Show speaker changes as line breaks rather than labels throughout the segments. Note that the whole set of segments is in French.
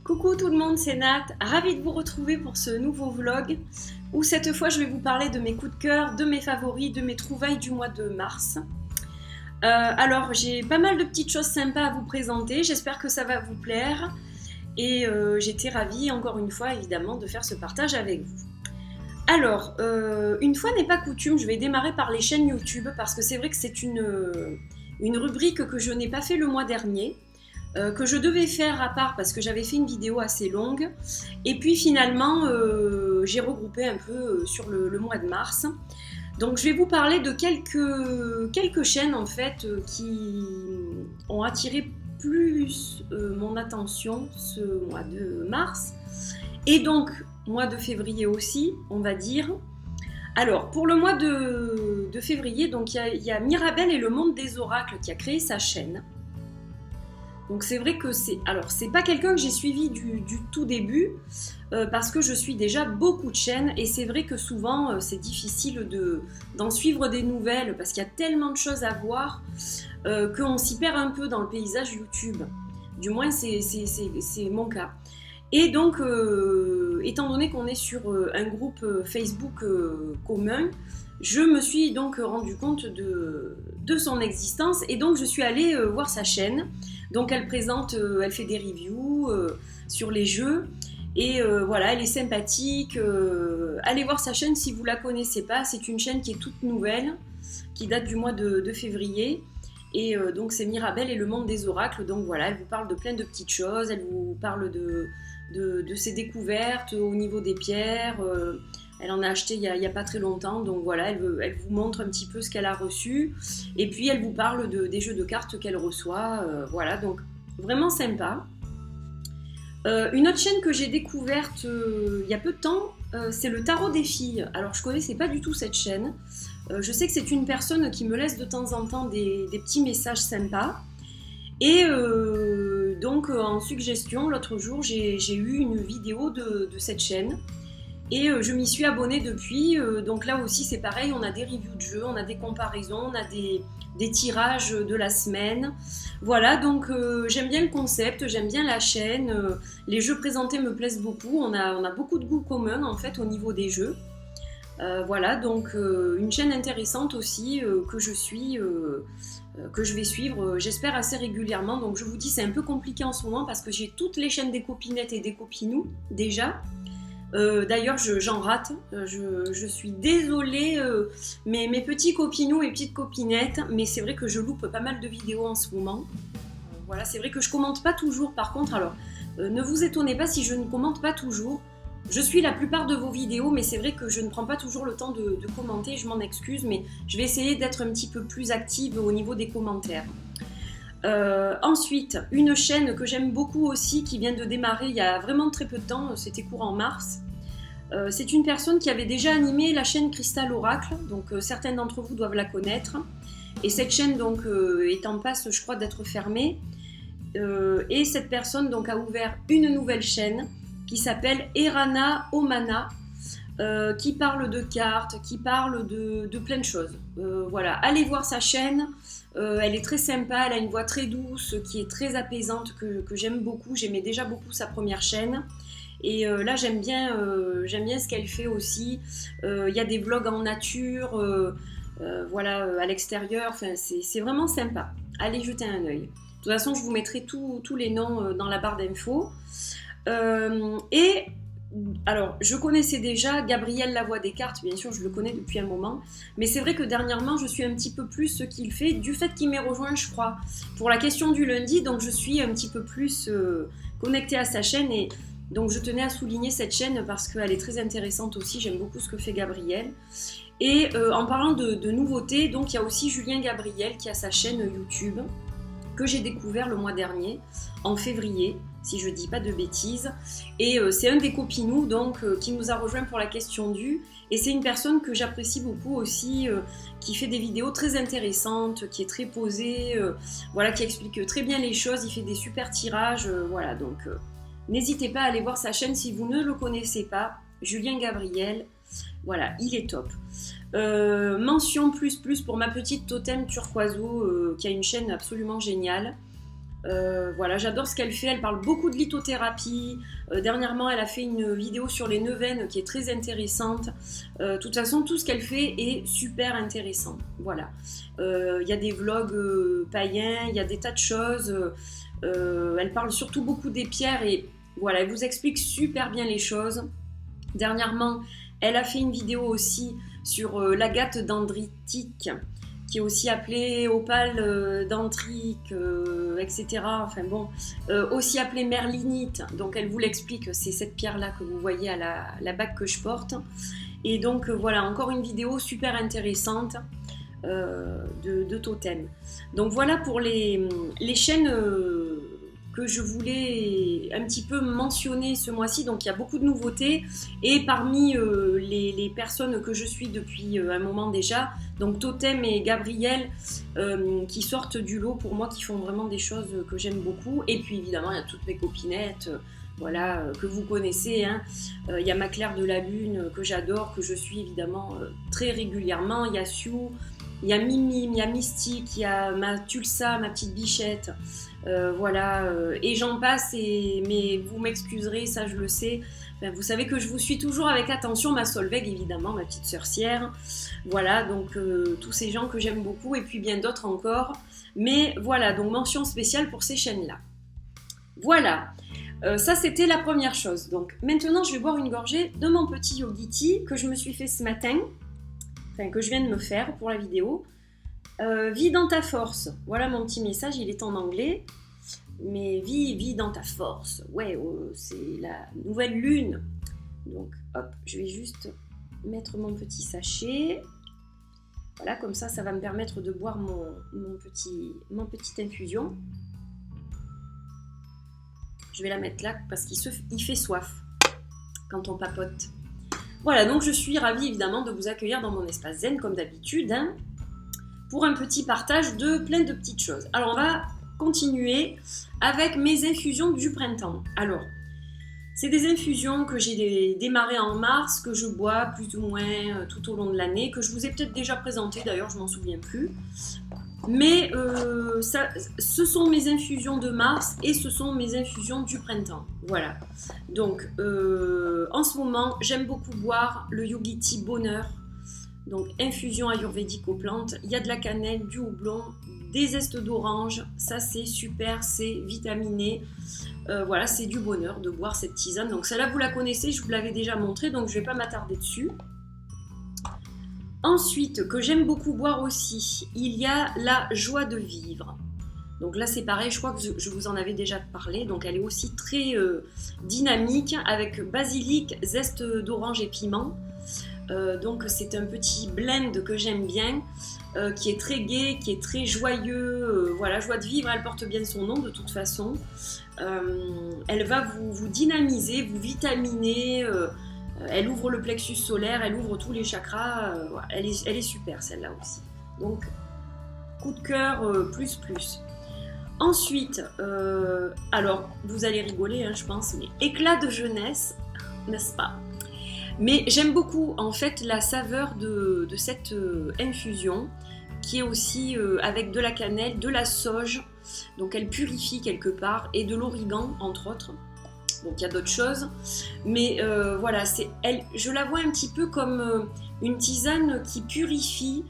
Coucou tout le monde, c'est Nat, ravie de vous retrouver pour ce nouveau vlog où cette fois je vais vous parler de mes coups de cœur, de mes favoris, de mes trouvailles du mois de mars. Alors j'ai pas mal de petites choses sympas à vous présenter, j'espère que ça va vous plaire et j'étais ravie encore une fois évidemment de faire ce partage avec vous. Alors, une fois n'est pas coutume, je vais démarrer par les chaînes YouTube parce que c'est vrai que c'est une rubrique que je n'ai pas fait le mois dernier. Que je devais faire à part parce que j'avais fait une vidéo assez longue et puis finalement j'ai regroupé un peu sur le mois de mars. Donc je vais vous parler de quelques chaînes en fait qui ont attiré plus mon attention ce mois de mars et donc mois de février aussi on va dire. Alors pour le mois de février donc il y a Mirabel et le monde des oracles qui a créé sa chaîne. Donc c'est vrai que c'est pas quelqu'un que j'ai suivi du tout début parce que je suis déjà beaucoup de chaînes et c'est vrai que souvent c'est difficile d'en suivre des nouvelles parce qu'il y a tellement de choses à voir qu'on s'y perd un peu dans le paysage YouTube. Du moins c'est mon cas. Et donc étant donné qu'on est sur un groupe Facebook commun, je me suis donc rendu compte de son existence et donc je suis allée voir sa chaîne. Donc elle fait des reviews sur les jeux et voilà, elle est sympathique. Allez voir sa chaîne si vous la connaissez pas. C'est une chaîne qui est toute nouvelle, qui date du mois de février. Et donc c'est Mirabel et le monde des oracles. Donc voilà, elle vous parle de plein de petites choses. Elle vous parle de ses découvertes au niveau des pierres. Elle en a acheté il y a pas très longtemps, donc voilà, elle vous montre un petit peu ce qu'elle a reçu. Et puis elle vous parle des jeux de cartes qu'elle reçoit. Voilà, donc vraiment sympa. Une autre chaîne que j'ai découverte il y a peu de temps, c'est le Tarot des filles. Alors je connaissais pas du tout cette chaîne. Je sais que c'est une personne qui me laisse de temps en temps des petits messages sympas. Et donc en suggestion, l'autre jour, j'ai eu une vidéo de cette chaîne. Et je m'y suis abonnée depuis, donc là aussi c'est pareil, on a des reviews de jeux, on a des comparaisons, on a des tirages de la semaine. Voilà, donc j'aime bien le concept, j'aime bien la chaîne, les jeux présentés me plaisent beaucoup, on a beaucoup de goûts communs en fait au niveau des jeux. Voilà, donc une chaîne intéressante aussi que je vais suivre, j'espère assez régulièrement. Donc je vous dis c'est un peu compliqué en ce moment parce que j'ai toutes les chaînes des copinettes et des copinous déjà. D'ailleurs j'en rate, je suis désolée mes petits copinous et petites copinettes, mais c'est vrai que je loupe pas mal de vidéos en ce moment. Voilà, c'est vrai que je commente pas toujours par contre, alors ne vous étonnez pas si je ne commente pas toujours. Je suis la plupart de vos vidéos, mais c'est vrai que je ne prends pas toujours le temps de commenter, je m'en excuse, mais je vais essayer d'être un petit peu plus active au niveau des commentaires. Ensuite, une chaîne que j'aime beaucoup aussi, qui vient de démarrer il y a vraiment très peu de temps, c'était courant mars. C'est une personne qui avait déjà animé la chaîne Crystal Oracle, donc certains d'entre vous doivent la connaître. Et cette chaîne donc est en passe, je crois, d'être fermée. Et cette personne donc a ouvert une nouvelle chaîne qui s'appelle Erana Omana, qui parle de cartes, qui parle de plein de choses. Voilà, allez voir sa chaîne. Elle est très sympa, elle a une voix très douce, qui est très apaisante, que j'aime beaucoup. J'aimais déjà beaucoup sa première chaîne. Et là, j'aime bien ce qu'elle fait aussi. Il y a des vlogs en nature, voilà, à l'extérieur. Enfin, c'est vraiment sympa. Allez jeter un œil. De toute façon, je vous mettrai tous les noms dans la barre d'infos. Et alors, je connaissais déjà Gabriel La Voix des Cartes, bien sûr, je le connais depuis un moment, mais c'est vrai que dernièrement, je suis un petit peu plus ce qu'il fait, du fait qu'il m'ait rejoint, je crois, pour la question du lundi, donc je suis un petit peu plus connectée à sa chaîne, et donc je tenais à souligner cette chaîne parce qu'elle est très intéressante aussi, j'aime beaucoup ce que fait Gabriel. Et en parlant de nouveautés, donc il y a aussi Julien Gabriel qui a sa chaîne YouTube, que j'ai découvert le mois dernier, en février, si je dis pas de bêtises, et c'est un des copinous donc qui nous a rejoint pour la question du, et c'est une personne que j'apprécie beaucoup aussi, qui fait des vidéos très intéressantes, qui est très posée, voilà, qui explique très bien les choses, il fait des super tirages, voilà, donc n'hésitez pas à aller voir sa chaîne si vous ne le connaissez pas, Julien Gabriel, voilà, il est top. Mention plus pour ma petite Totem Turquoiseau qui a une chaîne absolument géniale. Voilà, j'adore ce qu'elle fait, elle parle beaucoup de lithothérapie. Dernièrement, elle a fait une vidéo sur les neuvaines qui est très intéressante. De toute façon, tout ce qu'elle fait est super intéressant. Voilà. Il y a des vlogs païens, il y a des tas de choses. Elle parle surtout beaucoup des pierres et voilà, elle vous explique super bien les choses. Dernièrement, elle a fait une vidéo aussi sur l'agate dendritique, qui est aussi appelée opale dendrique, etc. Enfin bon, aussi appelée merlinite. Donc elle vous l'explique, c'est cette pierre-là que vous voyez à la bague que je porte. Et donc voilà, encore une vidéo super intéressante de totem. Donc voilà pour les chaînes que je voulais un petit peu mentionner ce mois-ci. Donc il y a beaucoup de nouveautés et parmi les personnes que je suis depuis un moment déjà, donc Totem et Gabriel qui sortent du lot pour moi, qui font vraiment des choses que j'aime beaucoup. Et puis évidemment il y a toutes mes copinettes voilà, que vous connaissez, hein. Il y a ma Claire de la Lune que j'adore, que je suis évidemment très régulièrement. Il y a Sue, il y a Mimi, il y a Mystique, il y a ma Tulsa, ma petite bichette. Voilà, et j'en passe, mais vous m'excuserez, ça je le sais. Enfin, vous savez que je vous suis toujours avec attention, ma Solveig évidemment, ma petite sorcière. Voilà, donc tous ces gens que j'aime beaucoup, et puis bien d'autres encore. Mais voilà, donc mention spéciale pour ces chaînes-là. Voilà, ça c'était la première chose. Donc maintenant je vais boire une gorgée de mon petit Yogi Tea que je me suis fait ce matin, enfin que je viens de me faire pour la vidéo. Vis dans ta force. Voilà mon petit message, il est en anglais. Mais vis dans ta force. Ouais, c'est la nouvelle lune. Donc, hop, je vais juste mettre mon petit sachet. Voilà, comme ça va me permettre de boire mon petite infusion. Je vais la mettre là parce qu'il fait soif quand on papote. Voilà, donc je suis ravie évidemment de vous accueillir dans mon espace zen comme d'habitude, hein, pour un petit partage de plein de petites choses. Alors on va continuer avec mes infusions du printemps. Alors, c'est des infusions que j'ai démarrées en mars, que je bois plus ou moins tout au long de l'année, que je vous ai peut-être déjà présenté, d'ailleurs je m'en souviens plus. Mais ce sont mes infusions de mars et ce sont mes infusions du printemps. Voilà. Donc, en ce moment, j'aime beaucoup boire le Yogi Tea Bonheur. Donc, infusion ayurvédique aux plantes. Il y a de la cannelle, du houblon, des zestes d'orange. Ça, c'est super, c'est vitaminé. Voilà, c'est du bonheur de boire cette tisane. Donc, celle-là, vous la connaissez, je vous l'avais déjà montré, donc je ne vais pas m'attarder dessus. Ensuite, que j'aime beaucoup boire aussi, il y a la joie de vivre. Donc là, c'est pareil, je crois que je vous en avais déjà parlé. Donc, elle est aussi très dynamique avec basilic, zeste d'orange et piment. Donc c'est un petit blend que j'aime bien, qui est très gai, qui est très joyeux, voilà, joie de vivre, elle porte bien son nom de toute façon. Elle va vous dynamiser, vous vitaminer, elle ouvre le plexus solaire, elle ouvre tous les chakras, voilà, elle est super celle-là aussi. Donc coup de cœur plus. Ensuite, alors vous allez rigoler hein, je pense, mais éclat de jeunesse, n'est-ce pas ? Mais j'aime beaucoup en fait la saveur de cette infusion qui est aussi avec de la cannelle, de la sauge, donc elle purifie quelque part, et de l'origan entre autres. Donc il y a d'autres choses, mais voilà, je la vois un petit peu comme une tisane qui purifie,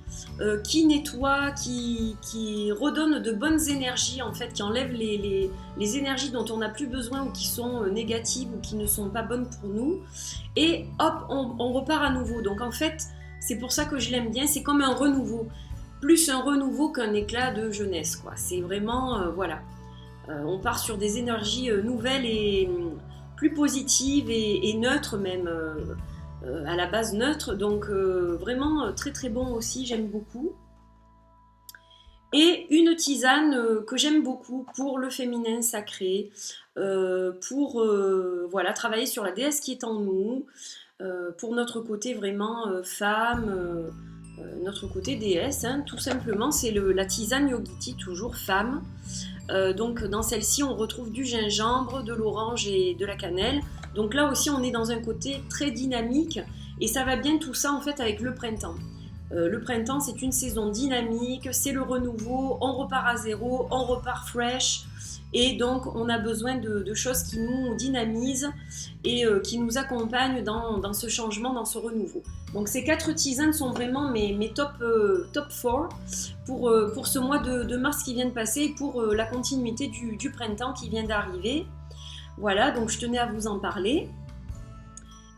qui nettoie, qui redonne de bonnes énergies en fait, qui enlève les énergies dont on n'a plus besoin ou qui sont négatives ou qui ne sont pas bonnes pour nous, et hop, on repart à nouveau. Donc en fait, c'est pour ça que je l'aime bien, c'est comme un renouveau, plus un renouveau qu'un éclat de jeunesse, quoi. C'est vraiment, voilà. On part sur des énergies nouvelles et plus positives et neutres même, à la base neutre, donc vraiment très très bon aussi, j'aime beaucoup. Et une tisane que j'aime beaucoup pour le féminin sacré, pour voilà, travailler sur la déesse qui est en nous, pour notre côté vraiment femme, notre côté déesse, hein, tout simplement, c'est la tisane Yogi Tea, toujours femme. Donc dans celle-ci on retrouve du gingembre, de l'orange et de la cannelle. Donc là aussi on est dans un côté très dynamique et ça va bien tout ça en fait avec le printemps. Le printemps, c'est une saison dynamique, c'est le renouveau, on repart à zéro, on repart fresh. Et donc, on a besoin de choses qui nous dynamisent et qui nous accompagnent dans ce changement, dans ce renouveau. Donc, ces 4 tisanes sont vraiment mes top 4 pour ce mois de mars qui vient de passer et pour la continuité du printemps qui vient d'arriver. Voilà, donc je tenais à vous en parler.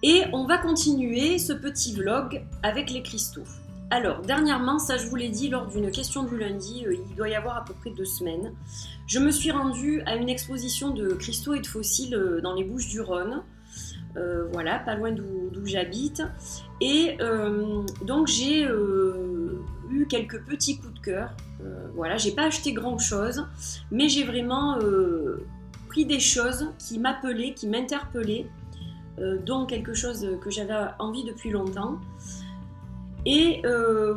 Et on va continuer ce petit vlog avec les cristaux. Alors, dernièrement, ça je vous l'ai dit lors d'une question du lundi, il doit y avoir à peu près 2 semaines, je me suis rendue à une exposition de cristaux et de fossiles dans les Bouches-du-Rhône, voilà, pas loin d'où j'habite, et donc j'ai eu quelques petits coups de cœur, voilà, j'ai pas acheté grand chose, mais j'ai vraiment pris des choses qui m'appelaient, qui m'interpellaient, dont quelque chose que j'avais envie depuis longtemps. Et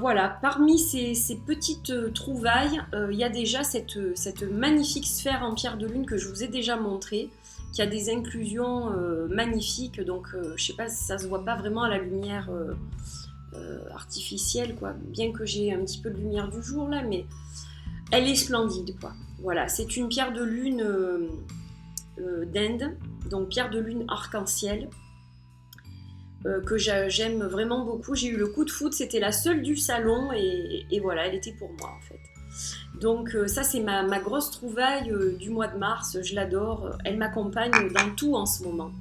voilà, parmi ces petites trouvailles, il y a déjà cette magnifique sphère en pierre de lune que je vous ai déjà montrée, qui a des inclusions magnifiques, donc je sais pas, ça se voit pas vraiment à la lumière artificielle, quoi, bien que j'ai un petit peu de lumière du jour là, mais elle est splendide, quoi. Voilà, c'est une pierre de lune d'Inde, donc pierre de lune arc-en-ciel, que j'aime vraiment beaucoup. J'ai eu le coup de foudre, c'était la seule du salon et voilà, elle était pour moi en fait. Donc ça c'est ma grosse trouvaille du mois de mars, je l'adore, elle m'accompagne dans tout en ce moment.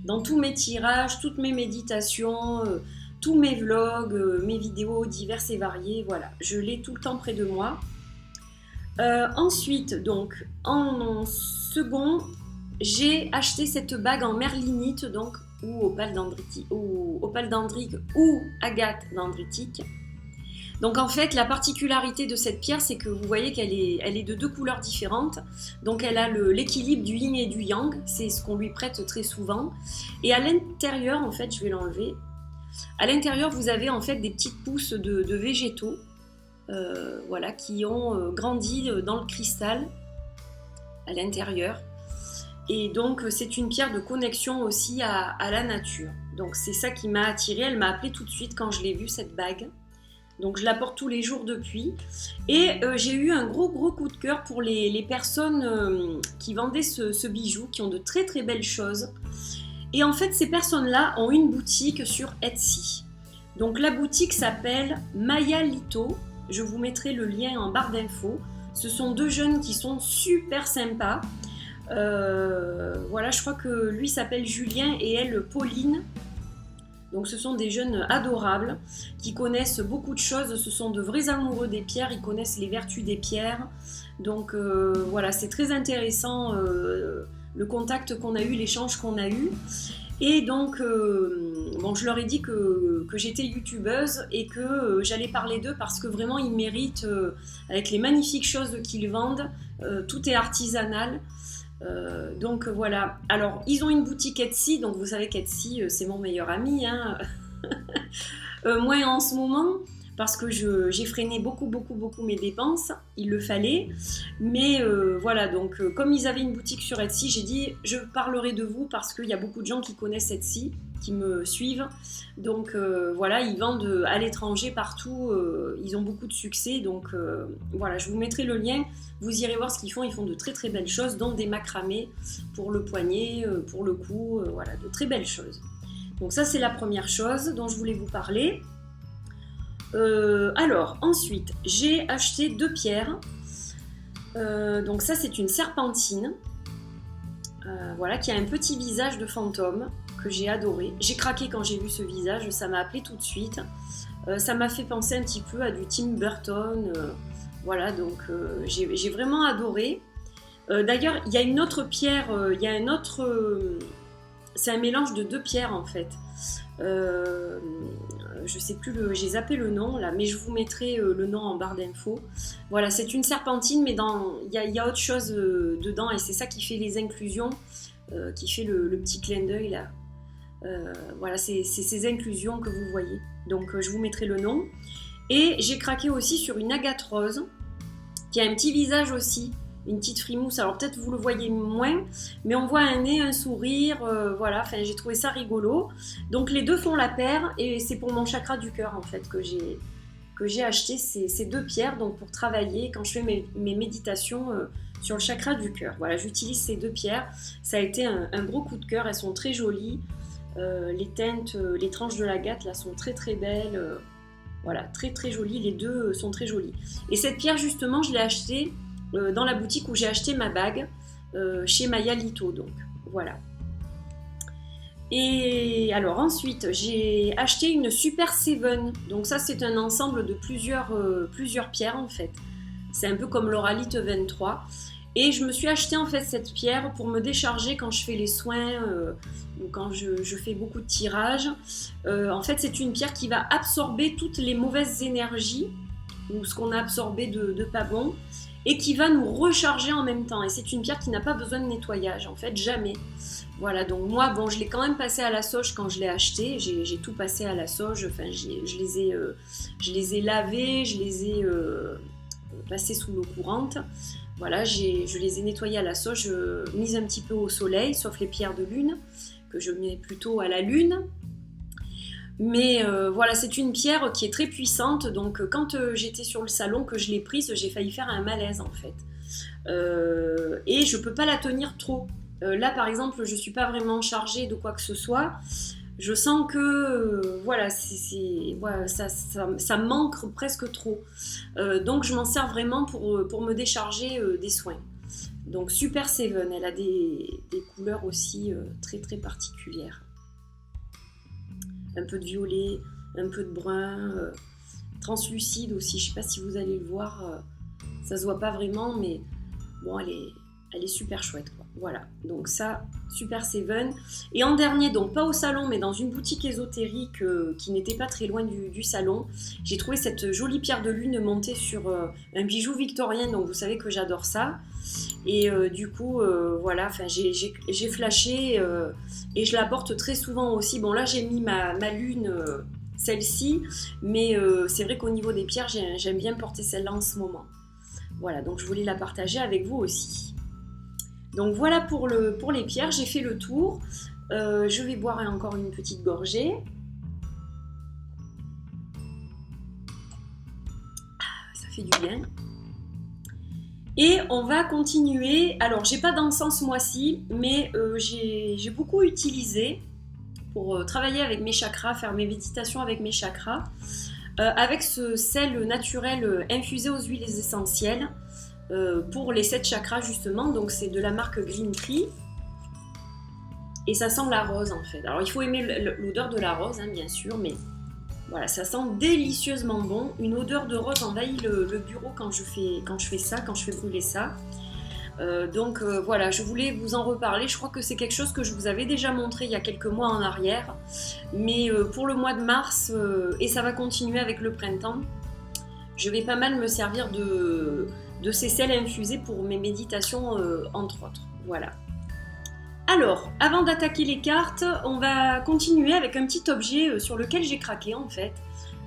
Dans tous mes tirages, toutes mes méditations, tous mes vlogs, mes vidéos diverses et variées, voilà, je l'ai tout le temps près de moi. Ensuite, donc, en second, j'ai acheté cette bague en merlinite, donc ou opale dendrique ou agate dendritique. Donc en fait, la particularité de cette pierre, c'est que vous voyez qu'elle est de 2 couleurs différentes. Donc elle a l'équilibre du yin et du yang, c'est ce qu'on lui prête très souvent. Et à l'intérieur, en fait, je vais l'enlever. À l'intérieur, vous avez en fait des petites pousses de végétaux, voilà, qui ont grandi dans le cristal à l'intérieur. Et donc c'est une pierre de connexion aussi à la nature. Donc c'est ça qui m'a attirée, elle m'a appelée tout de suite quand je l'ai vue, cette bague. Donc je la porte tous les jours depuis. Et j'ai eu un gros coup de cœur pour les personnes qui vendaient ce bijou, qui ont de très très belles choses. Et en fait ces personnes-là ont une boutique sur Etsy. Donc la boutique s'appelle Maya Lito, je vous mettrai le lien en barre d'infos. Ce sont 2 jeunes qui sont super sympas. Voilà, je crois que lui s'appelle Julien et elle Pauline. Donc ce sont des jeunes adorables qui connaissent beaucoup de choses, ce sont de vrais amoureux des pierres, ils connaissent les vertus des pierres. Donc voilà, c'est très intéressant le contact qu'on a eu, l'échange qu'on a eu. Et donc bon, je leur ai dit que j'étais youtubeuse et que j'allais parler d'eux parce que vraiment ils méritent, avec les magnifiques choses qu'ils vendent, tout est artisanal. Donc voilà, alors ils ont une boutique Etsy, donc vous savez qu'Etsy c'est mon meilleur ami, hein. Moins en ce moment parce que j'ai freiné beaucoup mes dépenses, il le fallait, mais voilà, donc comme ils avaient une boutique sur Etsy, j'ai dit je parlerai de vous parce qu'il y a beaucoup de gens qui connaissent Etsy, qui me suivent, donc voilà, ils vendent à l'étranger partout, ils ont beaucoup de succès, donc voilà, je vous mettrai le lien, vous irez voir ce qu'ils font, ils font de très très belles choses, dont des macramés pour le poignet, pour le cou, voilà, de très belles choses. Donc ça c'est la première chose dont je voulais vous parler. Alors ensuite j'ai acheté 2 pierres, donc ça c'est une serpentine, voilà, qui a un petit visage de fantôme que j'ai adoré. J'ai craqué quand j'ai vu ce visage, ça m'a appelé tout de suite, ça m'a fait penser un petit peu à du Tim Burton, voilà, donc j'ai vraiment adoré. D'ailleurs il y a une autre pierre, il y a un autre, c'est un mélange de 2 pierres en fait. Je sais plus, j'ai zappé le nom là, mais je vous mettrai le nom en barre d'infos. Voilà, c'est une serpentine, mais il y a autre chose dedans, et c'est ça qui fait les inclusions, qui fait le petit clin d'œil là. Voilà, c'est ces inclusions que vous voyez. Donc je vous mettrai le nom. Et j'ai craqué aussi sur une agate rose, qui a un petit visage aussi, une petite frimousse. Alors peut-être vous le voyez moins, mais on voit un nez, un sourire, voilà, enfin j'ai trouvé ça rigolo. Donc les deux font la paire, et c'est pour mon chakra du cœur en fait que que j'ai acheté ces deux pierres donc pour travailler quand je fais mes méditations sur le chakra du cœur. Voilà, j'utilise ces deux pierres. Ça a été un gros coup de cœur. Elles sont très jolies. Les teintes, les tranches de l'agate là sont très très belles. Voilà, très très jolies. Les deux sont très jolies. Et cette pierre justement, je l'ai achetée dans la boutique où j'ai acheté ma bague chez Maya Lito. Donc voilà. Et alors ensuite, j'ai acheté une Super Seven. Donc ça, c'est un ensemble de plusieurs pierres en fait. C'est un peu comme l'Oralite 23. Et je me suis acheté en fait cette pierre pour me décharger quand je fais les soins ou quand je fais beaucoup de tirages. En fait, c'est une pierre qui va absorber toutes les mauvaises énergies ou ce qu'on a absorbé de pas bon et qui va nous recharger en même temps. Et c'est une pierre qui n'a pas besoin de nettoyage, en fait, jamais. Voilà, donc moi, bon, je l'ai quand même passé à la sauge quand je l'ai acheté. J'ai tout passé à la sauge. Enfin, je les ai lavés, je les ai passés sous l'eau courante. Voilà, je les ai nettoyés à la sauge, mises un petit peu au soleil, sauf les pierres de lune, que je mets plutôt à la lune. Mais voilà, c'est une pierre qui est très puissante, donc quand j'étais sur le salon, que je l'ai prise, j'ai failli faire un malaise en fait. Et je peux pas la tenir trop. Là par exemple, je suis pas vraiment chargée de quoi que ce soit. Je sens que voilà, voilà ça manque presque trop. Donc je m'en sers vraiment pour me décharger des soins. Donc Super Seven, elle a des couleurs aussi très très particulières. Un peu de violet, un peu de brun, translucide aussi, je sais pas si vous allez le voir, ça se voit pas vraiment, mais bon, elle est super chouette quoi. Voilà, donc ça, Super Seven. Et en dernier, donc pas au salon, mais dans une boutique ésotérique qui n'était pas très loin du salon, j'ai trouvé cette jolie pierre de lune montée sur un bijou victorien, donc vous savez que j'adore ça. Et du coup, voilà, j'ai flashé et je la porte très souvent aussi. Bon, là, j'ai mis ma lune, celle-ci, mais c'est vrai qu'au niveau des pierres, j'aime bien porter celle-là en ce moment. Voilà, donc je voulais la partager avec vous aussi. Donc voilà pour les pierres, j'ai fait le tour. Je vais boire encore une petite gorgée. Ça fait du bien. Et on va continuer. Alors, j'ai pas d'encens ce mois-ci, mais j'ai beaucoup utilisé pour travailler avec mes chakras, faire mes méditations avec mes chakras, avec ce sel naturel infusé aux huiles essentielles pour les 7 chakras justement. Donc, c'est de la marque Green Tree. Et ça sent la rose en fait. Alors, il faut aimer l'odeur de la rose, hein, bien sûr, mais voilà, ça sent délicieusement bon. Une odeur de rose envahit le bureau quand je fais ça, quand je fais brûler ça. Donc voilà, je voulais vous en reparler. Je crois que c'est quelque chose que je vous avais déjà montré il y a quelques mois en arrière. Mais pour le mois de mars, et ça va continuer avec le printemps, je vais pas mal me servir de ces sels infusés pour mes méditations, entre autres. Voilà. Alors, avant d'attaquer les cartes, on va continuer avec un petit objet sur lequel j'ai craqué en fait.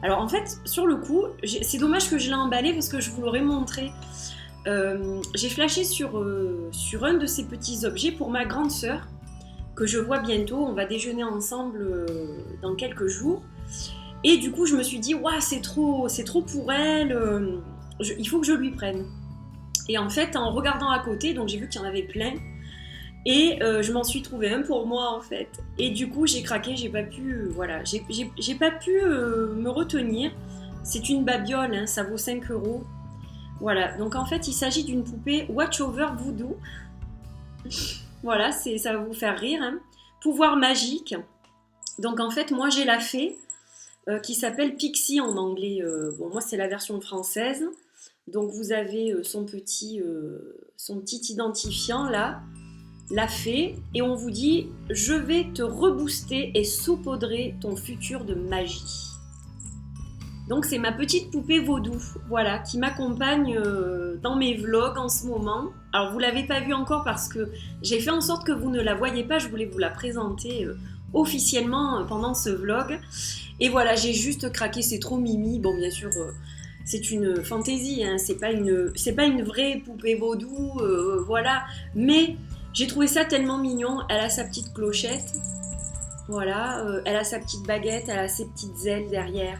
Alors en fait, sur le coup, c'est dommage que je l'ai emballé parce que je vous l'aurais montré. J'ai flashé sur un de ces petits objets pour ma grande sœur, que je vois bientôt. On va déjeuner ensemble dans quelques jours. Et du coup, je me suis dit, waouh, c'est trop pour elle, il faut que je lui prenne. Et en fait, en regardant à côté, donc j'ai vu qu'il y en avait plein. Et je m'en suis trouvé un pour moi en fait. Et du coup j'ai craqué, j'ai pas pu me retenir. C'est une babiole, hein, ça vaut 5 €. Voilà, donc en fait il s'agit d'une poupée Watch Over Voodoo. Voilà, ça va vous faire rire. Hein. Pouvoir magique. Donc en fait moi j'ai la fée qui s'appelle Pixie en anglais. Bon moi c'est la version française. Donc vous avez son petit identifiant là. La fée, et on vous dit « Je vais te rebooster et saupoudrer ton futur de magie ». Donc c'est ma petite poupée vaudou, voilà, qui m'accompagne dans mes vlogs en ce moment. Alors vous ne l'avez pas vue encore parce que j'ai fait en sorte que vous ne la voyez pas, je voulais vous la présenter officiellement pendant ce vlog. Et voilà, j'ai juste craqué, c'est trop mimi. Bon bien sûr, c'est une fantaisie, hein, c'est pas une vraie poupée vaudou, voilà, mais... J'ai trouvé ça tellement mignon. Elle a sa petite clochette. Voilà. Elle a sa petite baguette. Elle a ses petites ailes derrière.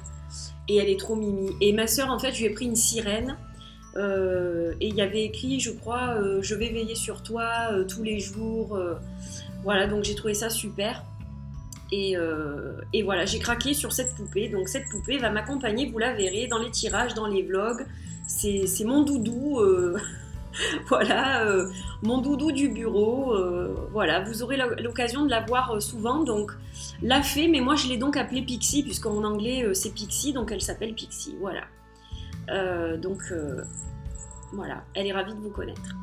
Et elle est trop mimi. Et ma sœur, en fait, je lui ai pris une sirène. Et il y avait écrit, je crois, je vais veiller sur toi tous les jours. Voilà, donc j'ai trouvé ça super. Et voilà, j'ai craqué sur cette poupée. Donc cette poupée va m'accompagner, vous la verrez, dans les tirages, dans les vlogs. C'est mon doudou. Voilà, mon doudou du bureau. Voilà, vous aurez l'occasion de la voir souvent. Donc la fée, mais moi je l'ai donc appelée Pixie, puisqu'en anglais c'est Pixie, donc elle s'appelle Pixie. Voilà. Voilà, elle est ravie de vous connaître.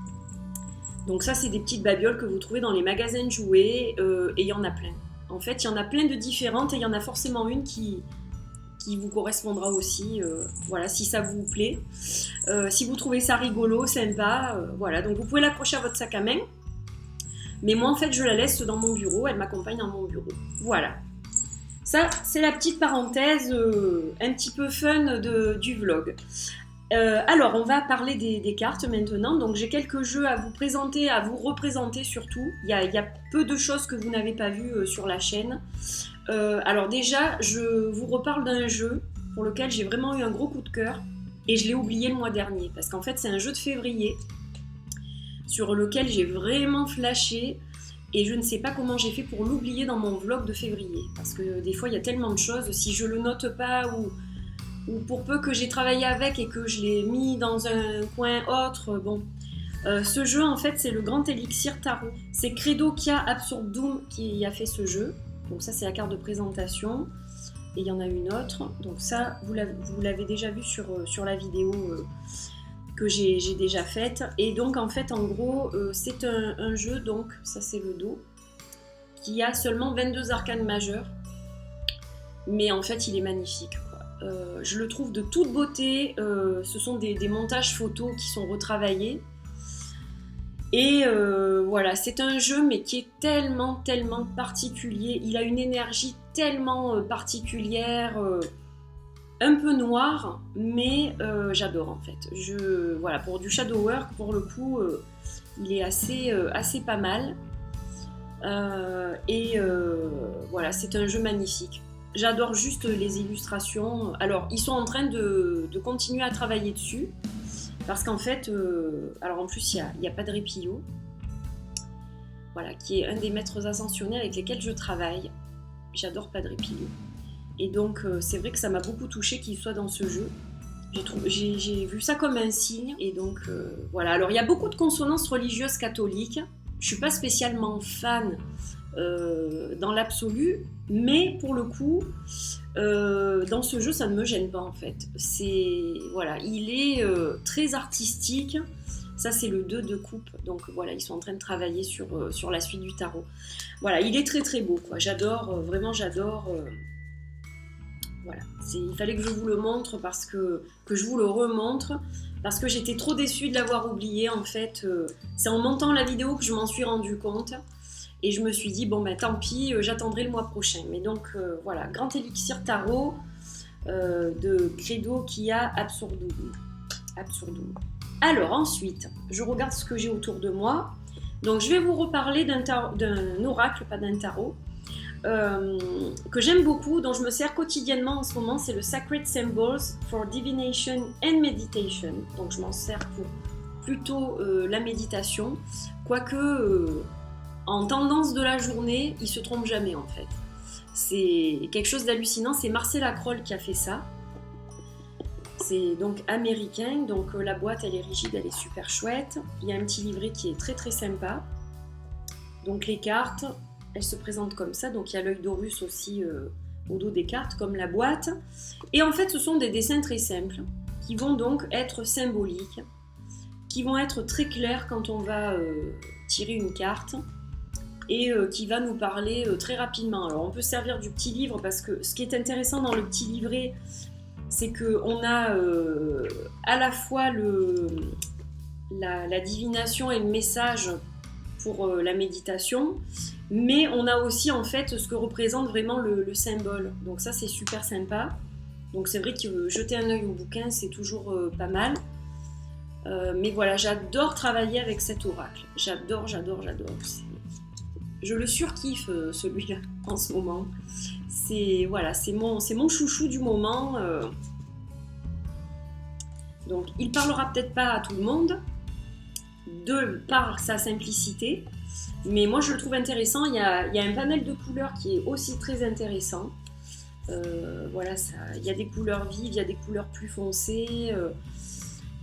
Donc ça, c'est des petites babioles que vous trouvez dans les magasins de jouets, et il y en a plein. En fait, il y en a plein de différentes et il y en a forcément une qui vous correspondra aussi, voilà, si ça vous plaît. Si vous trouvez ça rigolo, sympa, voilà. Donc vous pouvez l'accrocher à votre sac à main. Mais moi, en fait, je la laisse dans mon bureau, elle m'accompagne dans mon bureau. Voilà. Ça, c'est la petite parenthèse un petit peu fun du vlog. Alors, on va parler des cartes maintenant. Donc, j'ai quelques jeux à vous présenter, à vous représenter surtout. Il y a peu de choses que vous n'avez pas vues sur la chaîne. Alors déjà, je vous reparle d'un jeu pour lequel j'ai vraiment eu un gros coup de cœur et je l'ai oublié le mois dernier. Parce qu'en fait, c'est un jeu de février sur lequel j'ai vraiment flashé. Et je ne sais pas comment j'ai fait pour l'oublier dans mon vlog de février. Parce que des fois, il y a tellement de choses. Si je le note pas ou pour peu que j'ai travaillé avec et que je l'ai mis dans un coin autre, bon. Ce jeu, en fait, c'est le Grand Élixir Tarot. C'est Credo Kia Absurdum qui a fait ce jeu. Donc ça, c'est la carte de présentation. Et il y en a une autre. Donc ça, vous l'avez déjà vu sur la vidéo que j'ai déjà faite. Et donc, en fait, en gros, c'est un jeu, donc, ça c'est le dos, qui a seulement 22 arcanes majeures. Mais en fait, il est magnifique, quoi. Je le trouve de toute beauté. Ce sont des montages photos qui sont retravaillés. Et voilà, c'est un jeu mais qui est tellement particulier. Il a une énergie tellement particulière, un peu noire, mais j'adore en fait. Voilà, pour du shadow work, pour le coup, il est assez pas mal. Voilà, c'est un jeu magnifique. J'adore juste les illustrations. Alors, ils sont en train de continuer à travailler dessus. Parce qu'en fait, alors en plus, il n'y a pas de Répillot. Voilà, qui est un des maîtres ascensionnés avec lesquels je travaille. J'adore Padre Pio. Et donc, c'est vrai que ça m'a beaucoup touchée qu'il soit dans ce jeu. J'ai vu ça comme un signe. Et donc, voilà. Alors, il y a beaucoup de consonances religieuses catholiques. Je ne suis pas spécialement fan dans l'absolu, mais pour le coup, dans ce jeu, ça ne me gêne pas en fait. Voilà, il est très artistique. Ça, c'est le 2 de coupe. Donc voilà, ils sont en train de travailler sur la suite du tarot. Voilà, il est très beau, quoi. J'adore, vraiment j'adore. Voilà, il fallait que je vous le montre que je vous le remontre, parce que j'étais trop déçue de l'avoir oublié en fait. C'est en montant la vidéo que je m'en suis rendu compte. Et je me suis dit, bon ben tant pis, j'attendrai le mois prochain. Mais donc voilà, Grand Élixir Tarot de Credo Kia Absurdum. Alors ensuite, je regarde ce que j'ai autour de moi. Donc je vais vous reparler d'un oracle, pas d'un tarot, que j'aime beaucoup, dont je me sers quotidiennement en ce moment. C'est le Sacred Symbols for Divination and Meditation. Donc je m'en sers pour plutôt la méditation. Quoique... en tendance de la journée, il se trompe jamais en fait. C'est quelque chose d'hallucinant, c'est Marcella Kroll qui a fait ça. C'est donc américain, donc la boîte elle est rigide, elle est super chouette. Il y a un petit livret qui est très sympa. Donc les cartes, elles se présentent comme ça, donc il y a l'œil d'Horus aussi au dos des cartes, comme la boîte. Et en fait ce sont des dessins très simples, qui vont donc être symboliques, qui vont être très clairs quand on va tirer une carte. Et qui va nous parler très rapidement. Alors on peut se servir du petit livre parce que ce qui est intéressant dans le petit livret, c'est qu'on a à la fois la divination et le message pour la méditation, mais on a aussi en fait ce que représente vraiment le symbole. Donc ça c'est super sympa. Donc c'est vrai que jeter un œil au bouquin c'est toujours pas mal. Mais voilà, j'adore travailler avec cet oracle. J'adore. Je le surkiffe celui-là en ce moment. C'est mon chouchou du moment. Donc il parlera peut-être pas à tout le monde, par sa simplicité, mais moi je le trouve intéressant. Il y a un panel de couleurs qui est aussi très intéressant. Voilà, il y a des couleurs vives, il y a des couleurs plus foncées.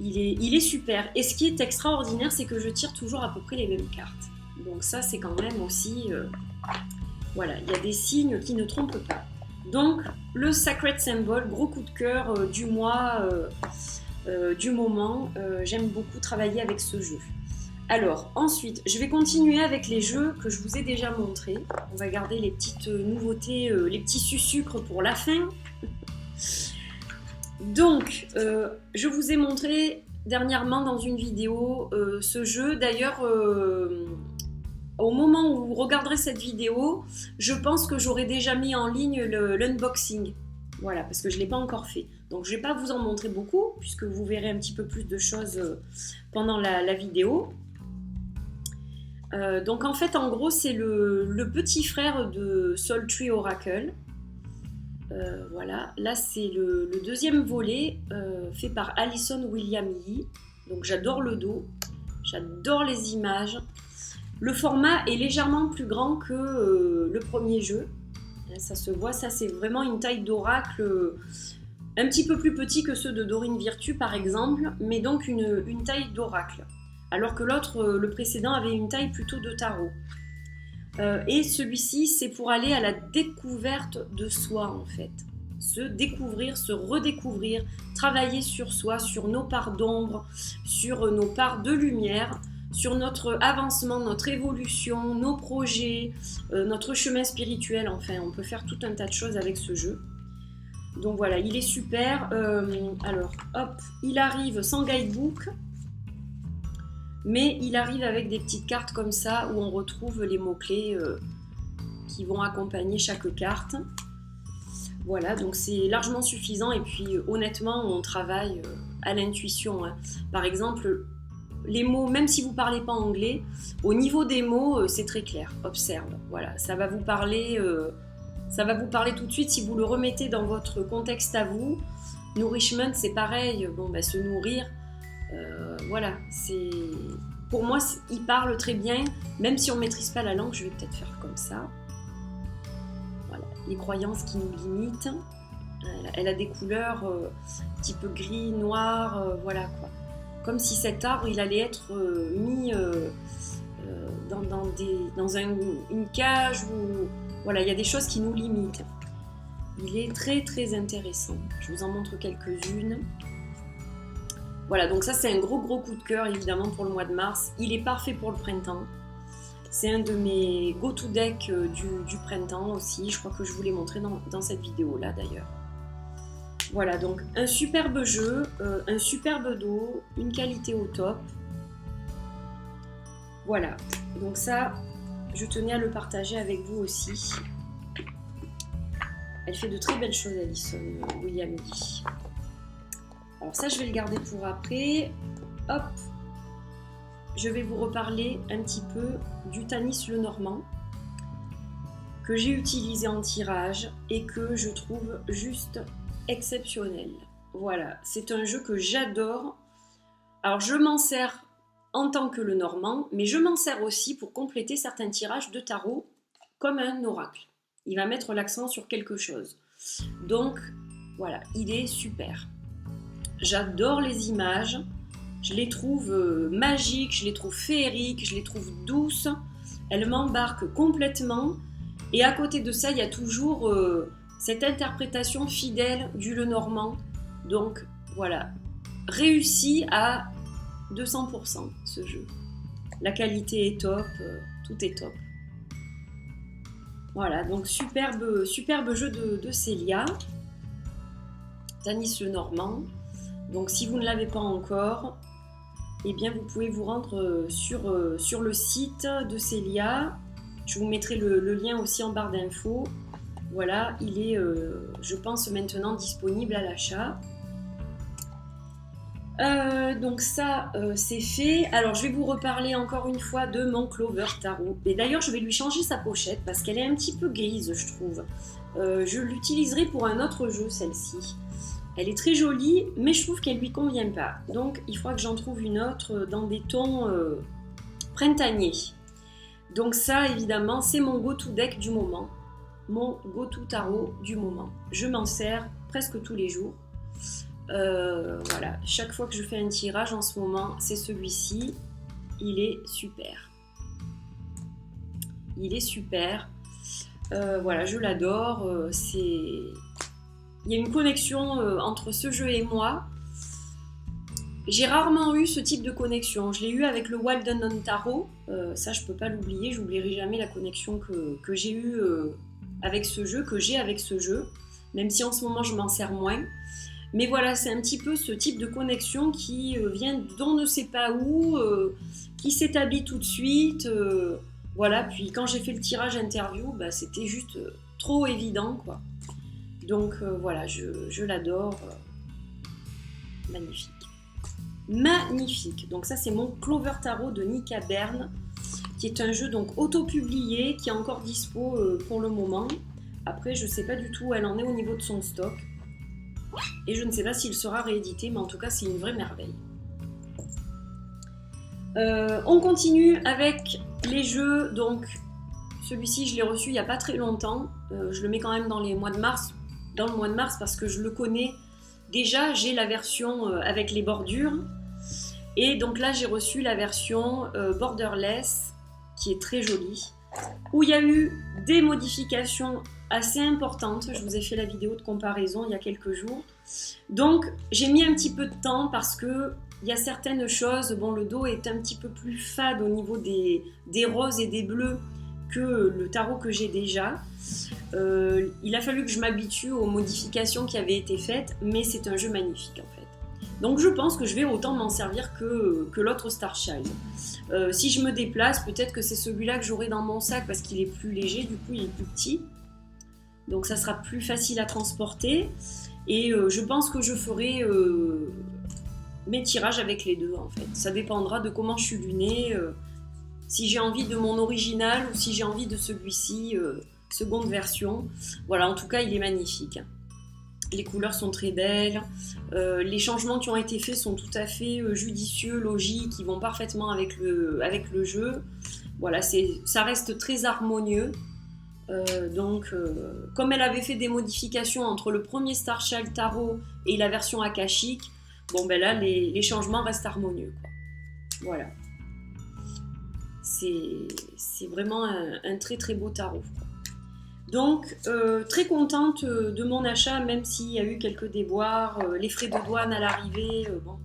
Il est super. Et ce qui est extraordinaire, c'est que je tire toujours à peu près les mêmes cartes. Donc ça, c'est quand même aussi... voilà, il y a des signes qui ne trompent pas. Donc, le Sacred Symbol, gros coup de cœur du mois, du moment. J'aime beaucoup travailler avec ce jeu. Alors, ensuite, je vais continuer avec les jeux que je vous ai déjà montrés. On va garder les petites nouveautés, les petits sucres pour la fin. Donc, je vous ai montré dernièrement dans une vidéo ce jeu. D'ailleurs, au moment où vous regarderez cette vidéo, je pense que j'aurai déjà mis en ligne l'unboxing. Voilà, parce que je ne l'ai pas encore fait. Donc, je ne vais pas vous en montrer beaucoup, puisque vous verrez un petit peu plus de choses pendant la vidéo. Donc, en fait, en gros, c'est le petit frère de Soul Tree Oracle. Voilà, là c'est le deuxième volet fait par Alison William Yee. Donc j'adore le dos, j'adore les images. Le format est légèrement plus grand que le premier jeu. Ça se voit, ça c'est vraiment une taille d'oracle un petit peu plus petit que ceux de Dorine Virtue par exemple, mais donc une taille d'oracle. Alors que l'autre, le précédent, avait une taille plutôt de tarot. Et celui-ci, c'est pour aller à la découverte de soi en fait. Se découvrir, se redécouvrir, travailler sur soi, sur nos parts d'ombre, sur nos parts de lumière, sur notre avancement, notre évolution, nos projets, notre chemin spirituel. Enfin, on peut faire tout un tas de choses avec ce jeu. Donc voilà, il est super. Alors, hop, il arrive sans guidebook. Mais il arrive avec des petites cartes comme ça où on retrouve les mots-clés qui vont accompagner chaque carte. Voilà, donc c'est largement suffisant et puis honnêtement on travaille à l'intuition. Hein. Par exemple, les mots, même si vous ne parlez pas anglais, au niveau des mots c'est très clair, observe. Voilà, ça va vous parler tout de suite si vous le remettez dans votre contexte à vous. Nourishment c'est pareil, se nourrir. Voilà, pour moi il parle très bien, même si on ne maîtrise pas la langue. Je vais peut-être faire comme ça. Voilà, les croyances qui nous limitent. Elle a des couleurs type gris, noir, voilà quoi. Comme si cet arbre il allait être mis dans une cage où voilà, il y a des choses qui nous limitent. Il est très très intéressant. Je vous en montre quelques-unes. Voilà, donc ça c'est un gros coup de cœur évidemment pour le mois de mars. Il est parfait pour le printemps. C'est un de mes go-to decks du printemps aussi. Je crois que je vous l'ai montré dans cette vidéo là d'ailleurs. Voilà, donc un superbe jeu, un superbe dos, une qualité au top. Voilà, donc ça, je tenais à le partager avec vous aussi. Elle fait de très belles choses, Alison William Yee. Alors ça, je vais le garder pour après. Hop, je vais vous reparler un petit peu du Tanis Lenormand que j'ai utilisé en tirage et que je trouve juste exceptionnel. Voilà, c'est un jeu que j'adore. Alors je m'en sers en tant que Lenormand, mais je m'en sers aussi pour compléter certains tirages de tarot comme un oracle. Il va mettre l'accent sur quelque chose. Donc voilà, il est super. J'adore les images, je les trouve magiques, je les trouve féeriques, je les trouve douces. Elles m'embarquent complètement. Et à côté de ça, il y a toujours cette interprétation fidèle du Lenormand. Donc voilà, réussi à 200% ce jeu. La qualité est top, tout est top. Voilà, donc superbe jeu de Célia. Tanis Lenormand. Donc si vous ne l'avez pas encore, eh bien vous pouvez vous rendre sur le site de Célia. Je vous mettrai le lien aussi en barre d'infos. Voilà, il est, je pense, maintenant disponible à l'achat. Donc ça, c'est fait. Alors, je vais vous reparler encore une fois de mon Clover Tarot. Et d'ailleurs, je vais lui changer sa pochette parce qu'elle est un petit peu grise, je trouve. Je l'utiliserai pour un autre jeu, celle-ci. Elle est très jolie, mais je trouve qu'elle lui convient pas. Donc il faudra que j'en trouve une autre dans des tons printaniers. Donc ça, évidemment, c'est mon go-to deck du moment. Mon go-to tarot du moment. Je m'en sers presque tous les jours. Voilà, chaque fois que je fais un tirage en ce moment, c'est celui-ci. Il est super. Il est super. Voilà, je l'adore. Il y a une connexion entre ce jeu et moi. J'ai rarement eu ce type de connexion. Je l'ai eu avec le Wild Unknown Tarot. Ça, je peux pas l'oublier. J'oublierai jamais la connexion que j'ai eue avec ce jeu, que j'ai avec ce jeu. Même si en ce moment, je m'en sers moins. Mais voilà, c'est un petit peu ce type de connexion qui vient d'on ne sait pas où, qui s'établit tout de suite. Voilà, puis quand j'ai fait le tirage interview, bah, c'était juste trop évident, quoi. Donc voilà, je l'adore. Magnifique. Magnifique. Donc ça, c'est mon Clover Tarot de Nika Bern, qui est un jeu donc auto-publié, qui est encore dispo pour le moment. Après, je ne sais pas du tout où elle en est au niveau de son stock. Et je ne sais pas s'il sera réédité, mais en tout cas, c'est une vraie merveille. On continue avec les jeux. Donc, celui-ci, je l'ai reçu il n'y a pas très longtemps. Je le mets quand même dans le mois de mars parce que je le connais. Déjà, j'ai la version avec les bordures. Et donc là, j'ai reçu la version borderless, qui est très jolie, où il y a eu des modifications assez importante. Je vous ai fait la vidéo de comparaison il y a quelques jours. Donc j'ai mis un petit peu de temps parce que il y a certaines choses, bon, le dos est un petit peu plus fade au niveau des roses et des bleus que le tarot que j'ai déjà. Il a fallu que je m'habitue aux modifications qui avaient été faites, mais c'est un jeu magnifique en fait. Donc je pense que je vais autant m'en servir que l'autre Starchild. Si je me déplace, peut-être que c'est celui-là que j'aurai dans mon sac parce qu'il est plus léger, du coup il est plus petit. Donc ça sera plus facile à transporter. Et je pense que je ferai mes tirages avec les deux en fait. Ça dépendra de comment je suis lunée, si j'ai envie de mon original ou si j'ai envie de celui-ci, seconde version. Voilà, en tout cas il est magnifique. Les couleurs sont très belles, les changements qui ont été faits sont tout à fait judicieux, logiques, ils vont parfaitement avec le jeu. Voilà, ça reste très harmonieux. Donc, comme elle avait fait des modifications entre le premier Starchild Tarot et la version Akashique, bon ben là les changements restent harmonieux, quoi. Voilà. C'est vraiment un très très beau tarot, quoi. Donc, très contente de mon achat, même s'il y a eu quelques déboires, les frais de douane à l'arrivée, bon.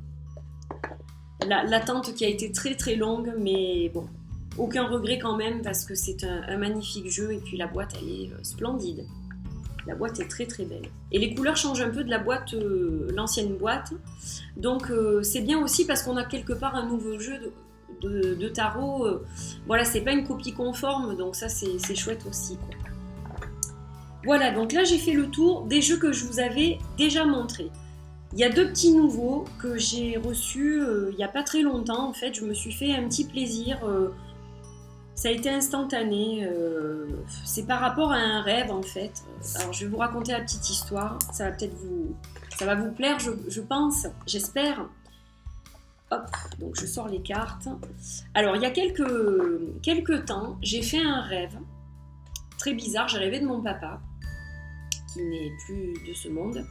L'attente qui a été très très longue, mais bon, aucun regret quand même, parce que c'est un magnifique jeu, et puis la boîte, elle est splendide. La boîte est très très belle. Et les couleurs changent un peu de la boîte, l'ancienne boîte. Donc, c'est bien aussi parce qu'on a quelque part un nouveau jeu de tarot. Voilà, c'est pas une copie conforme, donc ça, c'est chouette aussi, quoi. Voilà, donc là j'ai fait le tour des jeux que je vous avais déjà montrés. Il y a deux petits nouveaux que j'ai reçus il n'y a pas très longtemps. En fait, je me suis fait un petit plaisir. Ça a été instantané. C'est par rapport à un rêve en fait. Alors je vais vous raconter la petite histoire. Ça va vous plaire, je pense, j'espère. Hop, donc je sors les cartes. Alors il y a quelques temps, j'ai fait un rêve très bizarre. J'ai rêvé de mon papa, qui n'est plus de ce monde,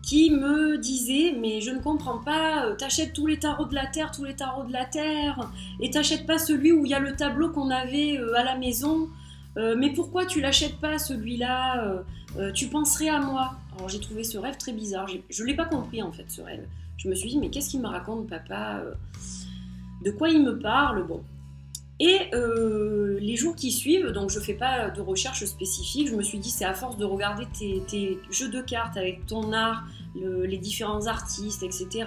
qui me disait « Mais je ne comprends pas, t'achètes tous les tarots de la Terre, et t'achètes pas celui où il y a le tableau qu'on avait à la maison, mais pourquoi tu l'achètes pas celui-là, tu penserais à moi ?» Alors j'ai trouvé ce rêve très bizarre, je l'ai pas compris en fait ce rêve. Je me suis dit « Mais qu'est-ce qu'il me raconte papa, de quoi il me parle ?» Bon. Et les jours qui suivent, donc je fais pas de recherche spécifique, je me suis dit c'est à force de regarder tes jeux de cartes avec ton art, les différents artistes, etc.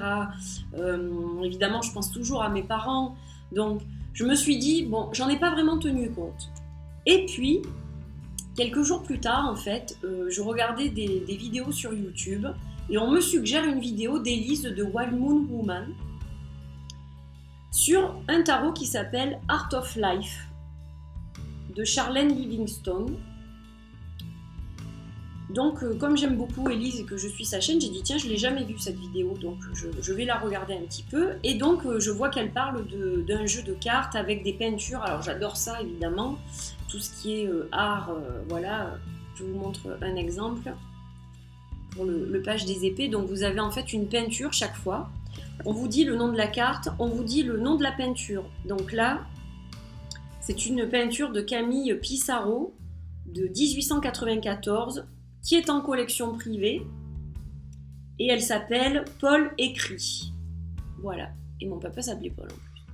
Évidemment, je pense toujours à mes parents, donc je me suis dit bon, j'en ai pas vraiment tenu compte. Et puis quelques jours plus tard, en fait, je regardais des vidéos sur YouTube et on me suggère une vidéo d'Élise de Wild Moon Woman sur un tarot qui s'appelle Art of Life de Charlène Livingstone. Donc comme j'aime beaucoup Élise et que je suis sa chaîne, j'ai dit tiens, je l'ai jamais vue cette vidéo, donc je vais la regarder un petit peu. Et donc je vois qu'elle parle d'un jeu de cartes avec des peintures. Alors j'adore ça évidemment, tout ce qui est art, voilà. Je vous montre un exemple pour le page des épées. Donc vous avez en fait une peinture chaque fois. On vous dit le nom de la carte, on vous dit le nom de la peinture. Donc là, c'est une peinture de Camille Pissarro de 1894 qui est en collection privée et elle s'appelle Paul écrit. Voilà. Et mon papa s'appelait Paul en plus.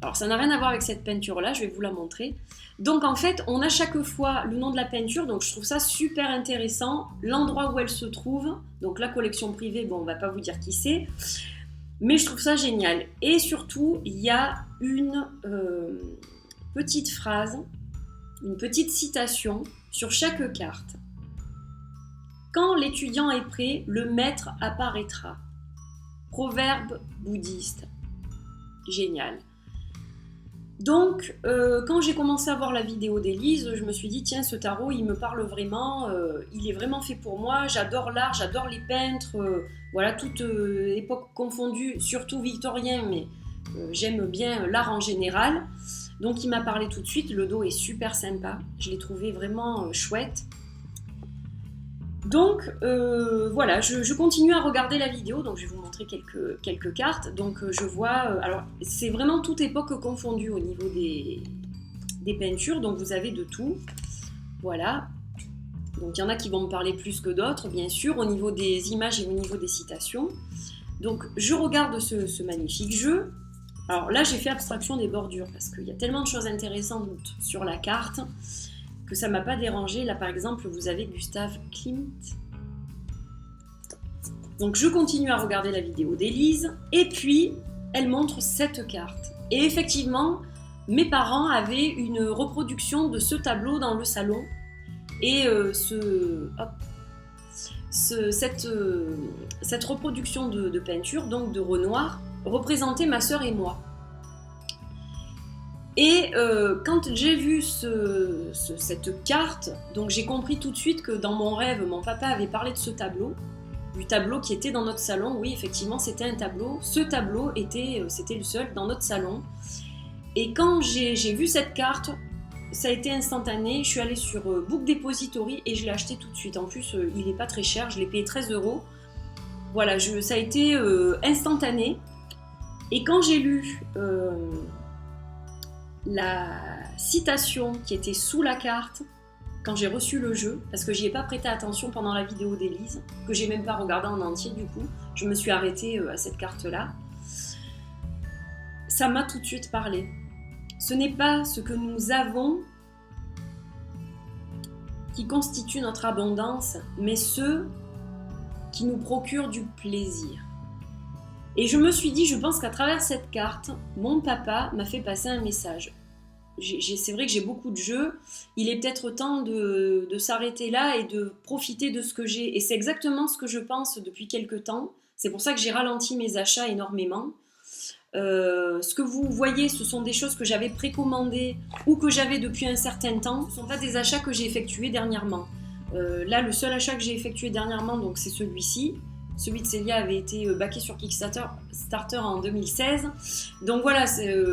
Alors ça n'a rien à voir avec cette peinture là, je vais vous la montrer. Donc en fait, on a chaque fois le nom de la peinture, donc je trouve ça super intéressant, l'endroit où elle se trouve, donc la collection privée, bon on va pas vous dire qui c'est, mais je trouve ça génial. Et surtout, il y a une petite phrase, une petite citation sur chaque carte. Quand l'étudiant est prêt, le maître apparaîtra. Proverbe bouddhiste. Génial. Donc, quand j'ai commencé à voir la vidéo d'Élise, je me suis dit, tiens, ce tarot, il me parle vraiment, il est vraiment fait pour moi, j'adore l'art, j'adore les peintres, voilà, toute époque confondue, surtout victorien, mais j'aime bien l'art en général. Donc, il m'a parlé tout de suite, le dos est super sympa, je l'ai trouvé vraiment chouette. Donc voilà, je continue à regarder la vidéo, donc je vais vous montrer quelques cartes. Donc je vois, alors c'est vraiment toute époque confondue au niveau des peintures, donc vous avez de tout. Voilà, donc il y en a qui vont me parler plus que d'autres, bien sûr, au niveau des images et au niveau des citations. Donc je regarde ce magnifique jeu. Alors là j'ai fait abstraction des bordures, parce qu'il y a tellement de choses intéressantes sur la carte, que ça m'a pas dérangé. Là par exemple vous avez Gustav Klimt. Donc je continue à regarder la vidéo d'Élise et puis elle montre cette carte. Et effectivement mes parents avaient une reproduction de ce tableau dans le salon et cette reproduction de peinture, donc de Renoir, représentait ma sœur et moi. Et quand j'ai vu cette carte, donc j'ai compris tout de suite que dans mon rêve, mon papa avait parlé de ce tableau, du tableau qui était dans notre salon. Oui, effectivement, c'était un tableau. Ce tableau c'était le seul dans notre salon. Et quand j'ai vu cette carte, ça a été instantané. Je suis allée sur Book Depository et je l'ai acheté tout de suite. En plus, il n'est pas très cher, je l'ai payé 13 €. Voilà, ça a été instantané. Et quand j'ai lu la citation qui était sous la carte, quand j'ai reçu le jeu, parce que j'y ai pas prêté attention pendant la vidéo d'Élise, que j'ai même pas regardé en entier du coup, je me suis arrêtée à cette carte-là, ça m'a tout de suite parlé. Ce n'est pas ce que nous avons qui constitue notre abondance, mais ce qui nous procure du plaisir. Et je me suis dit, je pense qu'à travers cette carte, mon papa m'a fait passer un message. C'est vrai que j'ai beaucoup de jeux, il est peut-être temps de s'arrêter là et de profiter de ce que j'ai. Et c'est exactement ce que je pense depuis quelques temps. C'est pour ça que j'ai ralenti mes achats énormément. Ce que vous voyez, ce sont des choses que j'avais précommandées ou que j'avais depuis un certain temps. Ce ne sont pas des achats que j'ai effectués dernièrement. Là, le seul achat que j'ai effectué dernièrement, donc c'est celui-ci. Celui de Célia avait été backé sur Kickstarter en 2016. Donc voilà,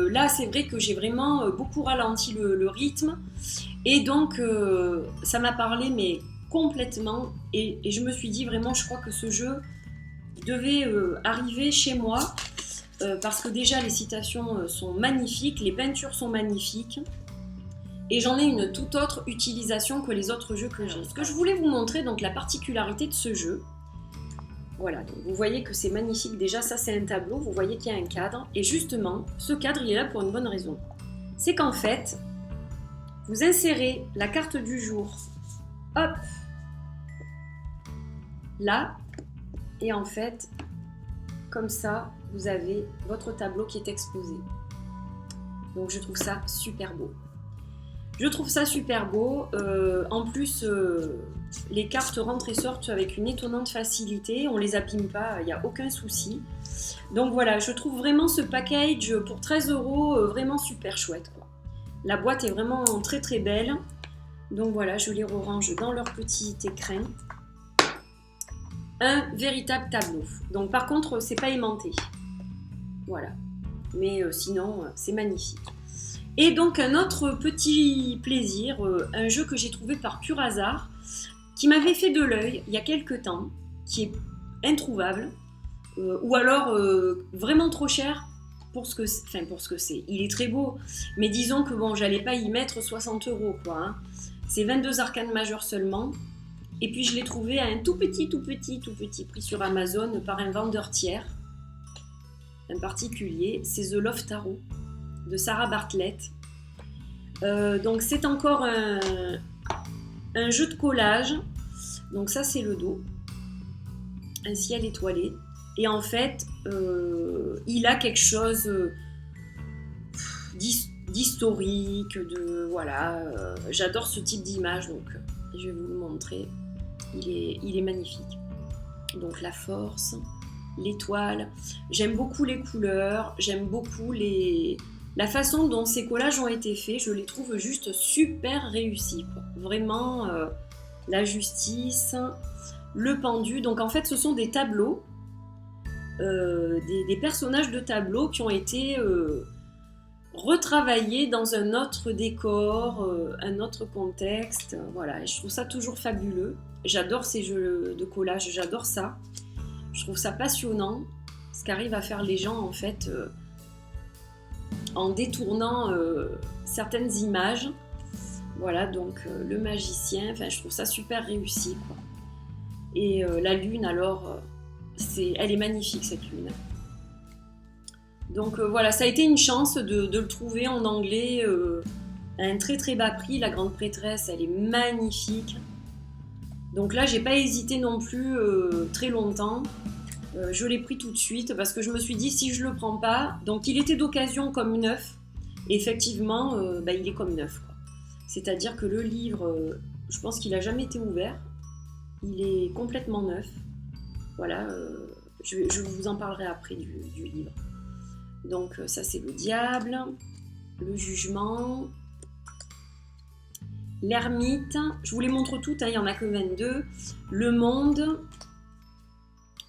là c'est vrai que j'ai vraiment beaucoup ralenti le rythme. Et donc ça m'a parlé mais complètement. Et je me suis dit vraiment, je crois que ce jeu devait arriver chez moi. Parce que déjà les citations sont magnifiques, les peintures sont magnifiques. Et j'en ai une toute autre utilisation que les autres jeux que j'ai. Ce que je voulais vous montrer, donc la particularité de ce jeu. Voilà, donc vous voyez que c'est magnifique. Déjà, ça c'est un tableau, vous voyez qu'il y a un cadre. Et justement, ce cadre, il est là pour une bonne raison. C'est qu'en fait, vous insérez la carte du jour, hop, là, et en fait, comme ça, vous avez votre tableau qui est exposé. Donc je trouve ça super beau. Je trouve ça super beau. En plus, les cartes rentrent et sortent avec une étonnante facilité. On les abîme pas, il n'y a aucun souci. Donc voilà, je trouve vraiment ce package pour 13 € vraiment super chouette, quoi. La boîte est vraiment très très belle. Donc voilà, je les range dans leur petit écrin. un véritable tableau. Donc par contre, c'est pas aimanté. Voilà. Mais sinon, c'est magnifique. Et donc un autre petit plaisir, un jeu que j'ai trouvé par pur hasard, qui m'avait fait de l'œil il y a quelques temps, qui est introuvable, ou alors vraiment trop cher pour ce que c'est. Il est très beau, mais disons que bon, j'allais pas y mettre 60 € quoi. Hein. C'est 22 arcanes majeures seulement. Et puis je l'ai trouvé à un tout petit prix sur Amazon par un vendeur tiers, un particulier. C'est The Love Tarot de Sarah Bartlett. Donc c'est encore un jeu de collage. Donc ça c'est le dos, un ciel étoilé. Et en fait, il a quelque chose d'historique, voilà. J'adore ce type d'image, donc je vais vous le montrer. Il est magnifique. Donc la force, l'étoile. J'aime beaucoup les couleurs, j'aime beaucoup la façon dont ces collages ont été faits. Je les trouve juste super réussis, quoi. Vraiment, la justice, le pendu. Donc en fait, ce sont des tableaux, des personnages de tableaux qui ont été retravaillés dans un autre décor, un autre contexte. Voilà, et je trouve ça toujours fabuleux. J'adore ces jeux de collage, j'adore ça. Je trouve ça passionnant, ce qu'arrivent à faire les gens en fait en détournant certaines images. Voilà, donc le magicien, enfin, je trouve ça super réussi, quoi. Et la lune, alors, elle est magnifique cette lune. Donc voilà, ça a été une chance de le trouver en anglais à un très très bas prix. La Grande Prêtresse, elle est magnifique. Donc là, j'ai pas hésité non plus très longtemps. Je l'ai pris tout de suite parce que je me suis dit si je le prends pas, donc il était d'occasion comme neuf. Et effectivement, il est comme neuf, quoi. C'est-à-dire que le livre, je pense qu'il a jamais été ouvert. Il est complètement neuf. Voilà, je vous en parlerai après du livre. Donc ça c'est le diable, le jugement, l'ermite, je vous les montre toutes, hein, il n'y en a que 22, le monde,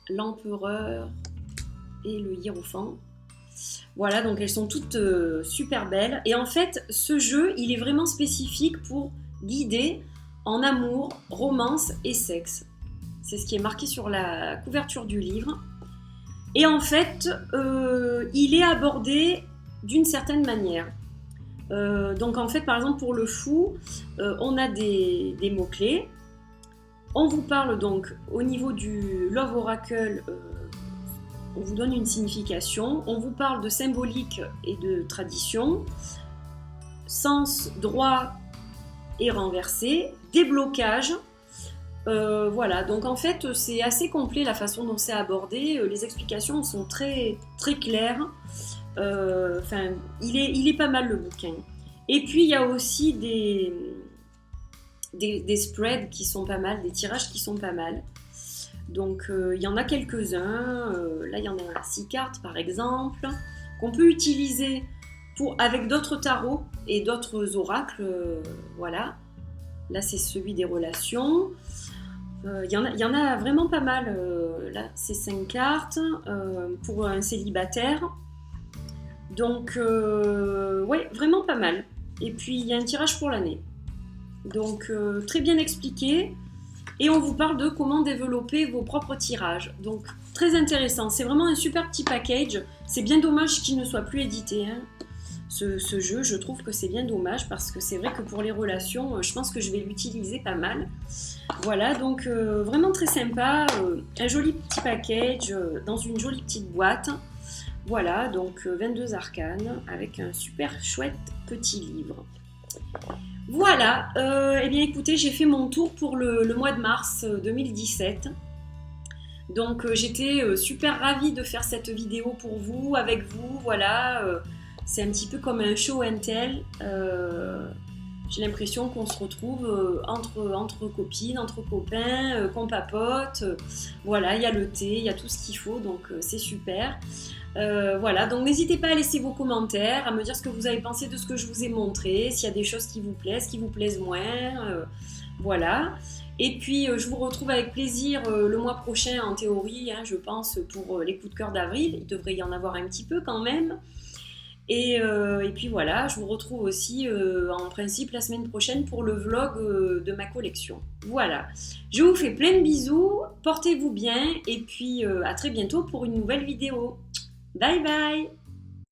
l'empereur et le hiérophant. Voilà, donc elles sont toutes super belles. Et en fait, ce jeu, il est vraiment spécifique pour guider en amour, romance et sexe. C'est ce qui est marqué sur la couverture du livre. Et en fait, il est abordé d'une certaine manière. Donc en fait, par exemple, pour le fou, on a des mots-clés. On vous parle donc au niveau du Love Oracle, on vous donne une signification. On vous parle de symbolique et de tradition, sens droit et renversé, déblocage. Voilà, donc en fait c'est assez complet la façon dont c'est abordé, les explications sont très, très claires, il est pas mal le bouquin. Et puis il y a aussi des spreads qui sont pas mal, des tirages qui sont pas mal. Donc il y en a quelques-uns, là il y en a 6 cartes par exemple, qu'on peut utiliser avec d'autres tarots et d'autres oracles, voilà. Là c'est celui des relations. Il y en a vraiment pas mal. Là, c'est 5 cartes pour un célibataire. Donc, ouais, vraiment pas mal. Et puis, il y a un tirage pour l'année. Donc, très bien expliqué. Et on vous parle de comment développer vos propres tirages. Donc, très intéressant. C'est vraiment un super petit package. C'est bien dommage qu'il ne soit plus édité, hein. Ce jeu, je trouve que c'est bien dommage parce que c'est vrai que pour les relations, je pense que je vais l'utiliser pas mal. Voilà, donc vraiment très sympa, un joli petit package dans une jolie petite boîte. Voilà, donc 22 arcanes avec un super chouette petit livre. Voilà, eh bien écoutez, j'ai fait mon tour pour le mois de mars 2017. Donc j'étais super ravie de faire cette vidéo pour vous, avec vous, voilà. C'est un petit peu comme un show and tell. J'ai l'impression qu'on se retrouve entre copines, entre copains, qu'on papote. Voilà, il y a le thé, il y a tout ce qu'il faut, donc c'est super. Voilà, donc n'hésitez pas à laisser vos commentaires, à me dire ce que vous avez pensé de ce que je vous ai montré, s'il y a des choses qui vous plaisent moins. Voilà. Et puis je vous retrouve avec plaisir le mois prochain en théorie, hein, je pense, pour les coups de cœur d'avril. Il devrait y en avoir un petit peu quand même. Et puis voilà, je vous retrouve aussi en principe la semaine prochaine pour le vlog de ma collection. Voilà, je vous fais plein de bisous, portez-vous bien et puis à très bientôt pour une nouvelle vidéo. Bye bye!